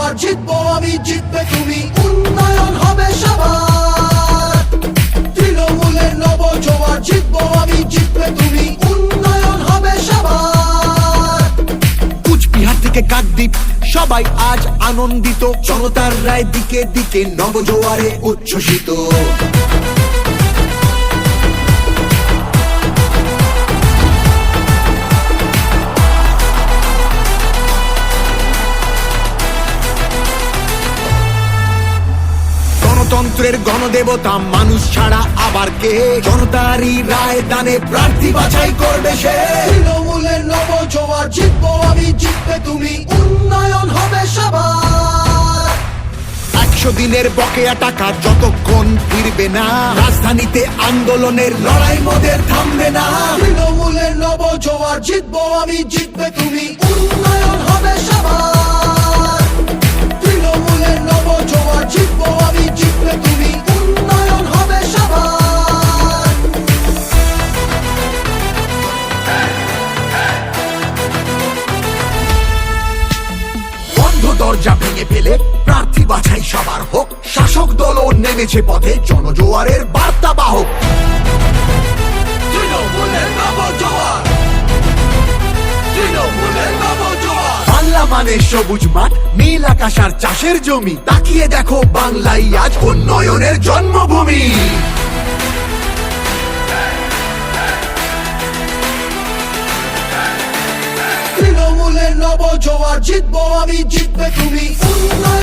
জোয়ার, জিতবো আমি জিতবে তুমি, উন্নয়ন হবে সবার। তৃণমূলের নব জোয়ার, জিতবো আমি জিতবে তুমি, উন্নয়ন হবে সবার। কুচবিহার থেকে কাকদ্বীপ সবাই আজ আনন্দিত, জনতার রায় দিকে দিকে নবজোয়ারে উচ্ছ্বসিত। গণতন্ত্রের গণদেবতা মানুষ ছাড়া আবার কে, জনতারই রায় দানে প্রার্থী বাছাই করবে সে। তৃণমূলের নব জোয়ার, জিতবো আমি জিতবে তুমি, উন্নয়ন হবে সবার। 100 দিনের বকেয়া টাকা যতক্ষণ ফিরবে না, রাজধানীতে আন্দোলনের লড়াই মোদের থামবে না। তৃণমূলের নব জোয়ার, জিতবো আমি জিতবে তুমি, উন্নয়ন হবে সবার। তৃণমূলের নব জোয়ার, জিতবো আমি জিতবে তুমি, উন্নয়ন হবে সবার। বন্ধ দরজা ভেঙে ফেলে প্রার্থী বাছাই সবার হোক, শাসক দলও নেমেছে পথে জনজোয়ারের বার্তা বাহক। তৃণমূলের নব জোয়ার, তৃণমূলের নব জোয়ার। বাংলা মানে সবুজ মাঠ, নীল আকাশ আর চাষের জমি, তাকিয়ে দেখো বাংলাই আজ উন্নয়নের জন্মভূমি। তৃণমূলের নব জোয়ার, জিতবো আমি জিতবে তুমি, উন্নয়ন